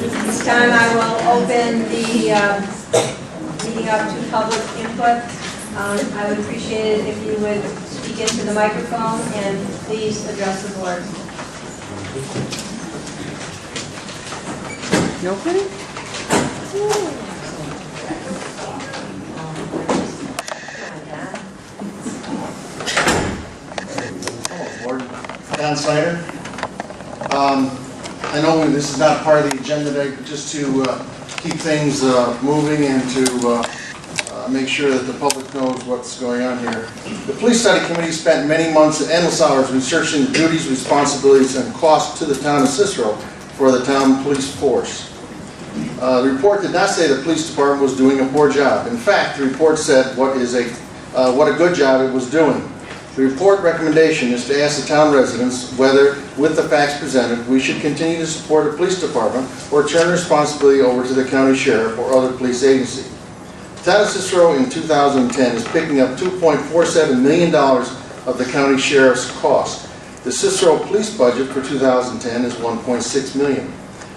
This time I will open the meeting up to public input. I would appreciate it if you would speak into the microphone and please address the board. Nobody? Snyder. I know this is not part of the agenda today, but just to keep things moving and to make sure that the public knows what's going on here. The Police Study Committee spent many months and endless hours researching the duties, responsibilities, and costs to the town of Cicero for the town police force. The report did not say the police department was doing a poor job. In fact, the report said what a good job it was doing. The report recommendation is to ask the town residents whether, with the facts presented, we should continue to support the police department or turn responsibility over to the county sheriff or other police agency. The town of Cicero in 2010 is picking up $2.47 million of the county sheriff's cost. The Cicero police budget for 2010 is $1.6 million.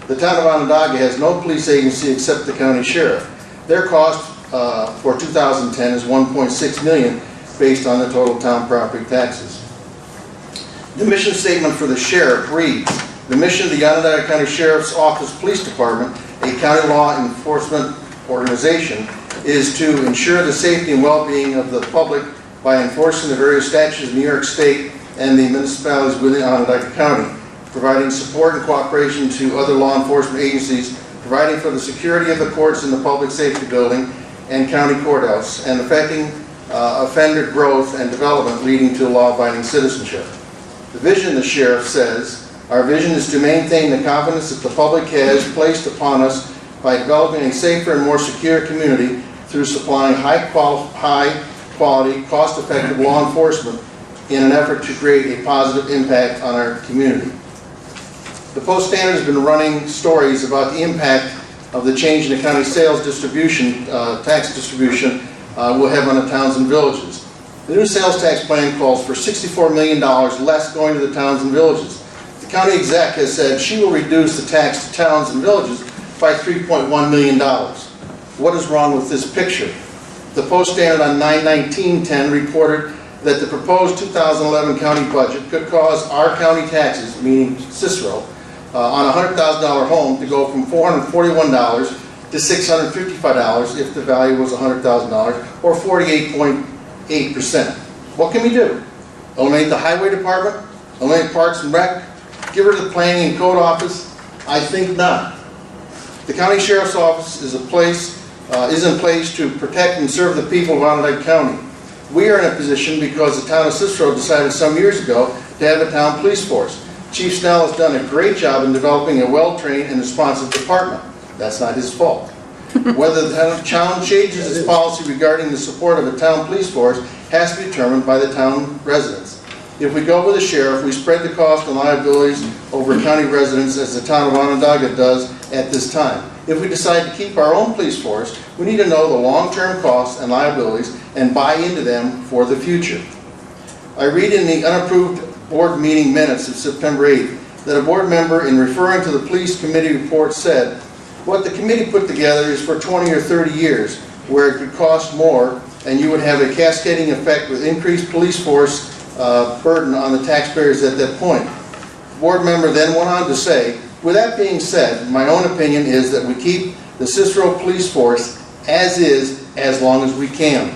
The town of Onondaga has no police agency except the county sheriff. Their cost for 2010 is $1.6 million. Based on the total town property taxes. The mission statement for the sheriff reads, the mission of the Onondaga County Sheriff's Office Police Department, a county law enforcement organization, is to ensure the safety and well-being of the public by enforcing the various statutes of New York State and the municipalities within Onondaga County, providing support and cooperation to other law enforcement agencies, providing for the security of the courts in the public safety building and county courthouse, and affecting offender growth and development leading to law-abiding citizenship. The vision, the sheriff says, our vision is to maintain the confidence that the public has placed upon us by developing a safer and more secure community through supplying high quality, cost-effective law enforcement in an effort to create a positive impact on our community. The Post-Standard has been running stories about the impact of the change in the county sales distribution, tax distribution, will have on the towns and villages. The new sales tax plan calls for $64 million less going to the towns and villages. The county exec has said she will reduce the tax to towns and villages by $3.1 million. What is wrong with this picture? The Post-Standard on 9/19/10 reported that the proposed 2011 county budget could cause our county taxes, meaning Cicero, on a $100,000 home to go from $441 to $655 if the value was $100,000, or 48.8%. What can we do? Eliminate the highway department? Eliminate Parks and Rec? Get rid of the planning and code office? I think not. The county sheriff's office is in place to protect and serve the people of Onondaga County. We are in a position because the town of Cicero decided some years ago to have a town police force. Chief Snell has done a great job in developing a well-trained and responsive department. That's not his fault. Whether the town changes its policy regarding the support of a town police force has to be determined by the town residents. If we go with the sheriff, we spread the cost and liabilities over county residents as the town of Onondaga does at this time. If we decide to keep our own police force, we need to know the long-term costs and liabilities and buy into them for the future. I read in the unapproved board meeting minutes of September 8th that a board member, in referring to the police committee report, said, what the committee put together is for 20 or 30 years, where it could cost more, and you would have a cascading effect with increased police force burden on the taxpayers at that point. The board member then went on to say, with that being said, my own opinion is that we keep the Cicero police force as is as long as we can.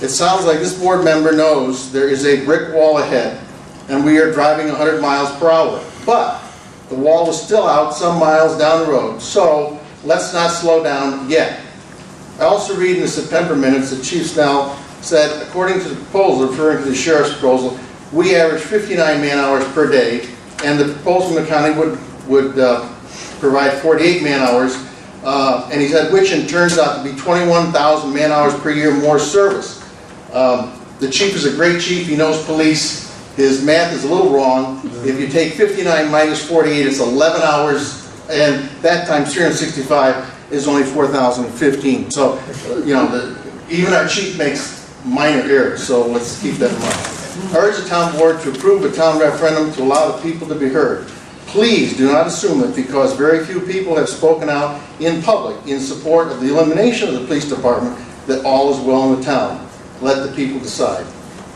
It sounds like this board member knows there is a brick wall ahead, and we are driving 100 miles per hour. But the wall is still out some miles down the road, so let's not slow down yet. I also read in the September minutes that Chief Snell said, according to the proposal, referring to the sheriff's proposal, we average 59 man-hours per day, and the proposal from the county would provide 48 man-hours, and he said, which in turns out to be 21,000 man-hours per year more service. The chief is a great chief, he knows police. His math is a little wrong. If you take 59 minus 48, it's 11 hours, and that times 365 is only 4,015. So, you know, even our chief makes minor errors, so let's keep that in mind. I urge the town board to approve a town referendum to allow the people to be heard. Please do not assume that because very few people have spoken out in public in support of the elimination of the police department that all is well in the town. Let the people decide.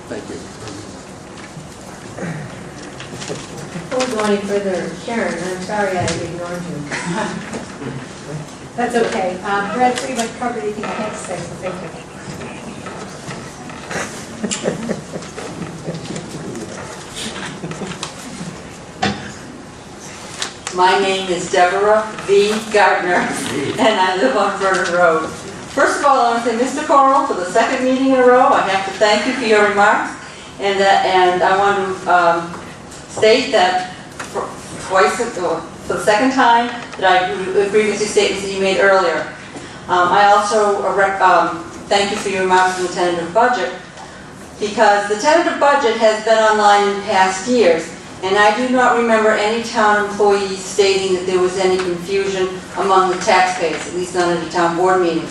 Thank you. Before we go any further, Sharon, I'm sorry I ignored you. That's okay. Brad, pretty much covered anything I had to say, so thank you. My name is Deborah Gardner, and I live on Vernon Road. First of all, I want to say, Mr. Corl, for the second meeting in a row, I have to thank you for your remarks, and I want to state that for the second time that I agree with the statements that you made earlier. I also thank you for your remarks on the tentative budget, because the tentative budget has been online in past years, and I do not remember any town employees stating that there was any confusion among the taxpayers, at least not at a town board meeting.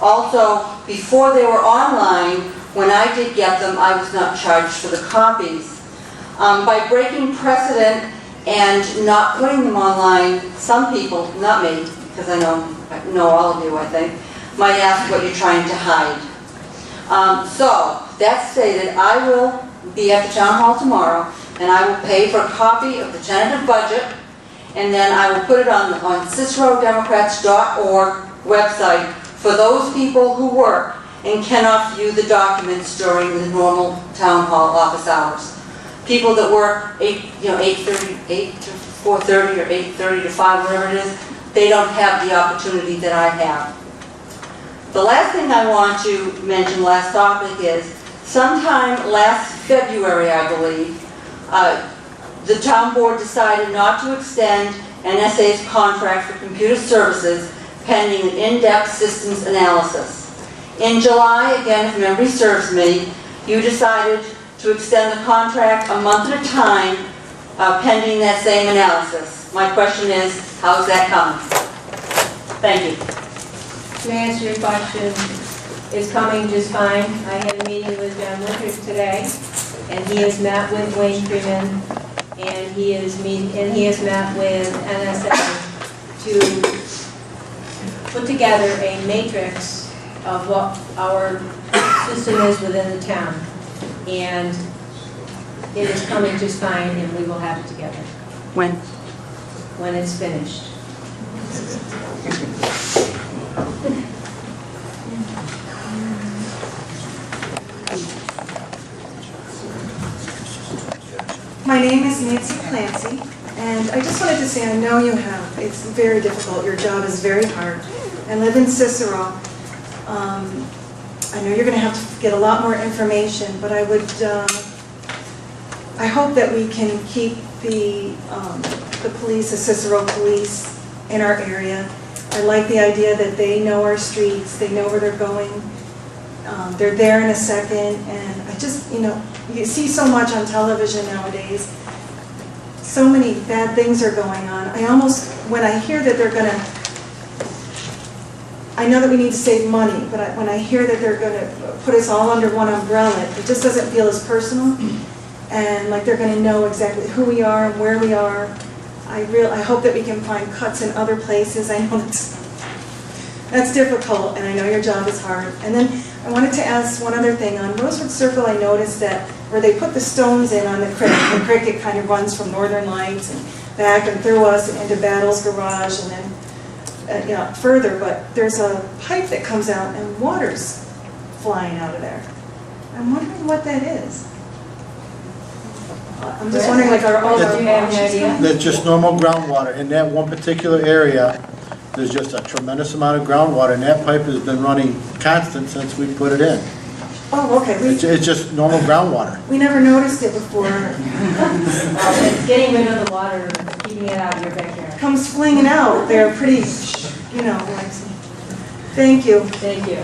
Also, before they were online, when I did get them, I was not charged for the copies. By breaking precedent and not putting them online, some people, not me, because I know all of you, I think, might ask what you're trying to hide. So, that stated, I will be at the town hall tomorrow, and I will pay for a copy of the tentative budget, and then I will put it on CiceroDemocrats.org website for those people who work and cannot view the documents during the normal town hall office hours. People that work 8 to 4:30 or 8:30 to 5, whatever it is, they don't have the opportunity that I have. The last thing I want to mention, last topic, is sometime last February, I believe, the town board decided not to extend NSA's contract for computer services pending an in-depth systems analysis. In July, again, if memory serves me, you decided to extend the contract a month at a time pending that same analysis. My question is, how's that coming? Thank you. To answer your question, it's coming just fine. I had a meeting with John Winters today, and he has met with Wayne Freeman, and he has met with NSA to put together a matrix of what our system is within the town. And it is coming just fine, and we will have it together. When? When it's finished. My name is Nancy Clancy, and I just wanted to say I know you have. It's very difficult. Your job is very hard. I live in Cicero. I know you're going to have to get a lot more information, but I hope that we can keep the police, the Cicero police, in our area. I like the idea that they know our streets, they know where they're going. They're there in a second, and I just, you see so much on television nowadays. So many bad things are going on. When I hear that they're going to, I know that we need to save money, but when I hear that they're going to put us all under one umbrella, it just doesn't feel as personal, and like they're going to know exactly who we are and where we are. I hope that we can find cuts in other places. I know that's difficult, and I know your job is hard. And then I wanted to ask one other thing. On Rosewood Circle, I noticed that where they put the stones in on the creek it kind of runs from Northern Lights and back and through us and into Battle's garage and then further. But there's a pipe that comes out and water's flying out of there. I'm wondering what that is. I'm just wondering, like, are all our washes coming? That's just normal groundwater. In that one particular area, there's just a tremendous amount of groundwater, and that pipe has been running constant since we put it in. Oh, okay. It's just normal groundwater. We never noticed it before. It's getting rid of the water, keeping it out of your backyard. Comes flinging out. They're pretty, like. Thank you. Thank you.